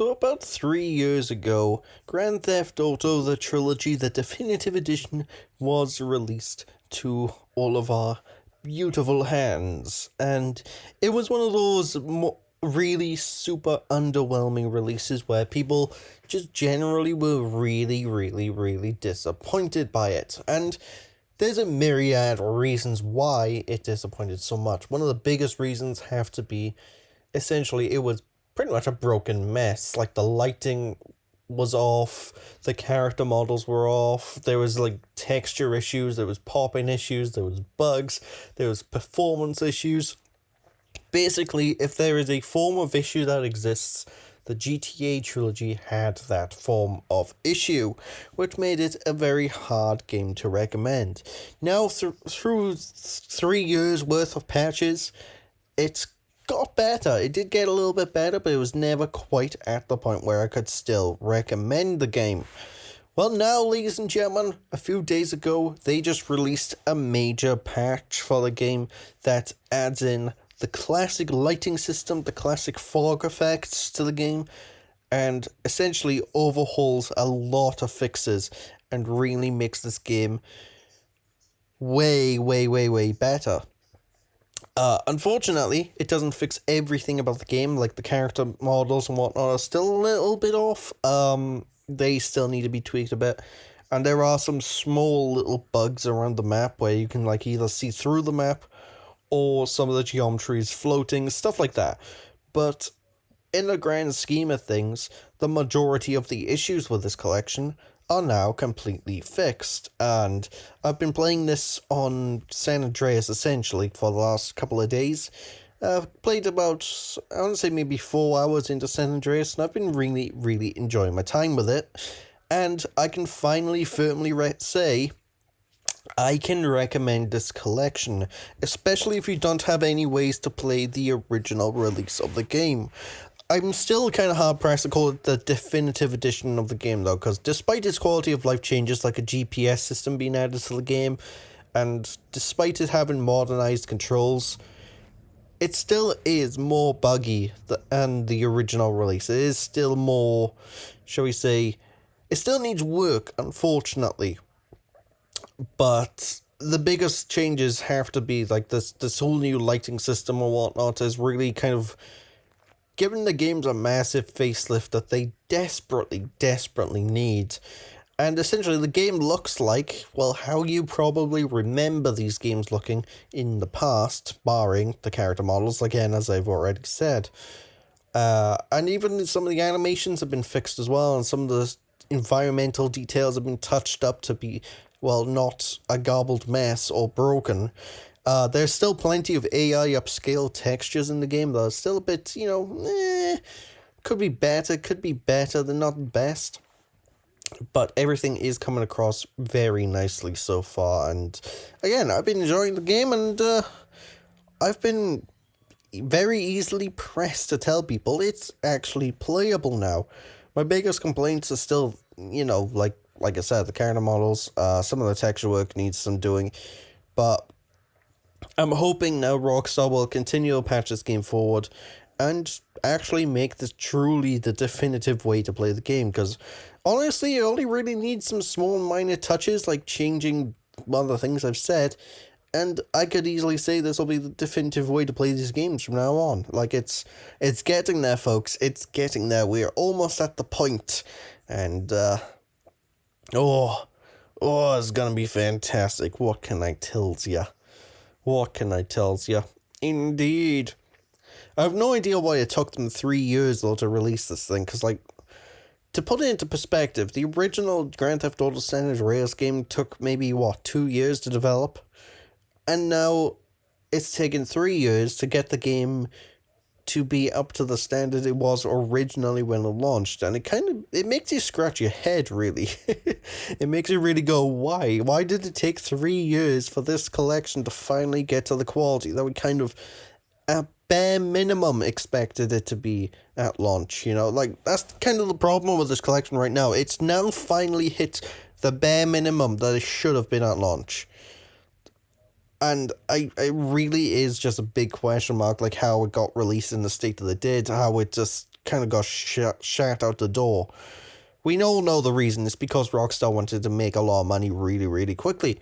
So about 3 years ago, Grand Theft Auto The Trilogy, the definitive edition, was released to all of our beautiful hands. And it was one of those really super underwhelming releases where people just generally were really disappointed by it. And there's a myriad of reasons why it disappointed so much. One of the biggest reasons have to be essentially it was pretty much a broken mess. Like the lighting was off, the character models were off, there was like texture issues, there was popping issues, there was bugs, there was performance issues. Basically, if there is a form of issue that exists, the GTA trilogy had that form of issue, which made it a very hard game to recommend. Now, through 3 years worth of patches, it's got better. It did get a little bit better, but it was never quite at the point where I could still recommend the game. Well, now, ladies and gentlemen, a few days ago, they just released a major patch for the game that adds in the classic lighting system, the classic fog effects to the game, and essentially overhauls a lot of fixes and really makes this game way better. Unfortunately, it doesn't fix everything about the game, like the character models and whatnot are still a little bit off. They still need to be tweaked a bit. And there are some small little bugs around the map where you can like either see through the map or some of the geometry is floating, stuff like that. But in the grand scheme of things, the majority of the issues with this collection are now completely fixed, and I've been playing this on San Andreas essentially for the last couple of days. I've played about, I want to say maybe 4 hours into San Andreas, and I've been really enjoying my time with it, and I can finally firmly say I can recommend this collection, especially if you don't have any ways to play the original release of the game. I'm still kind of hard-pressed to call it the definitive edition of the game, though, because despite its quality of life changes, like a GPS system being added to the game, and despite it having modernized controls, it still is more buggy than the original release. It is still more, shall we say, it still needs work, unfortunately. But the biggest changes have to be, like, this whole new lighting system or whatnot is really kind of giving the games a massive facelift that they desperately need. And essentially the game looks like, well, how you probably remember these games looking in the past, barring the character models, again, as I've already said. And even some of the animations have been fixed as well, and some of the environmental details have been touched up to be, well, not a garbled mess or broken. There's still plenty of AI upscale textures in the game, though. Still a bit, could be better, they're not the best. But everything is coming across very nicely so far, and again, I've been enjoying the game, and I've been very easily pressed to tell people it's actually playable now. My biggest complaints are still, like I said, the character models, some of the texture work needs some doing, but I'm hoping now Rockstar will continue to patch this game forward and actually make this truly the definitive way to play the game, because honestly, you only really need some small minor touches like changing one of the things I've said, and I could easily say this will be the definitive way to play these games from now on. Like, it's getting there, folks. It's getting there. We're almost at the point, and it's gonna be fantastic. What can I tell ya? Indeed. I have no idea why it took them 3 years, though, to release this thing, because, like, to put it into perspective, the original Grand Theft Auto San Andreas game took maybe, 2 years to develop? And now it's taken 3 years to get the game to be up to the standard it was originally when it launched, and it makes you scratch your head, really. It makes you really go, why did it take 3 years for this collection to finally get to the quality that we kind of at bare minimum expected it to be at launch? Like, that's kind of the problem with this collection right now. It's now finally hit the bare minimum that it should have been at launch. And it really is just a big question mark, like how it got released in the state that it did, how it just kind of got shot out the door. We all know the reason. It's because Rockstar wanted to make a lot of money really, really quickly.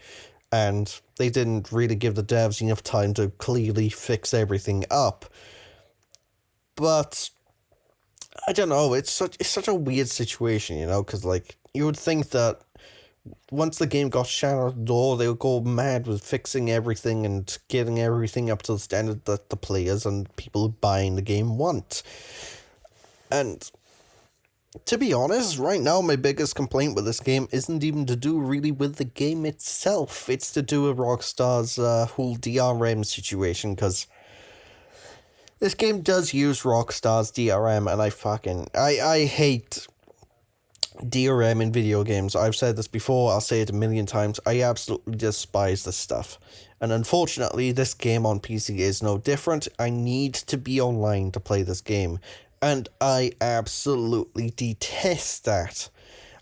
And they didn't really give the devs enough time to clearly fix everything up. But I don't know, it's such a weird situation, because, like, you would think that once the game got shut out the door, they would go mad with fixing everything and getting everything up to the standard that the players and people buying the game want. And to be honest, right now my biggest complaint with this game isn't even to do really with the game itself. It's to do with Rockstar's whole DRM situation, because this game does use Rockstar's DRM, and I hate DRM in video games. I've said this before, I'll say it a million times. I absolutely despise this stuff. And unfortunately, this game on PC is no different. I need to be online to play this game. And I absolutely detest that.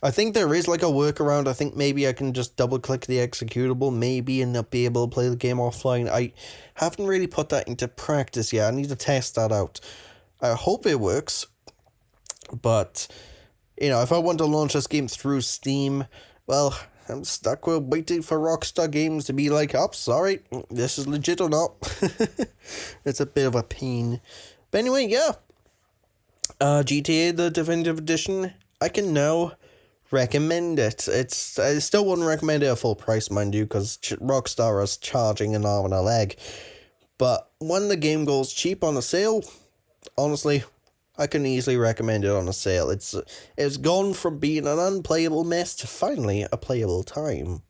I think there is like a workaround. I think maybe I can just double click the executable maybe and not be able to play the game offline. I haven't really put that into practice yet. I need to test that out. I hope it works. But if I want to launch this game through Steam, well, I'm stuck with waiting for Rockstar Games to be like, oh, sorry, this is legit or not. It's a bit of a pain. But anyway, yeah. GTA, the Definitive Edition, I can now recommend it. I still wouldn't recommend it at full price, mind you, because Rockstar is charging an arm and a leg. But when the game goes cheap on a sale, honestly, I can easily recommend it on a sale. It's gone from being an unplayable mess to finally a playable time.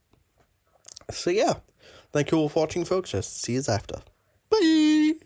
So yeah, thank you all for watching, folks. Just see you after.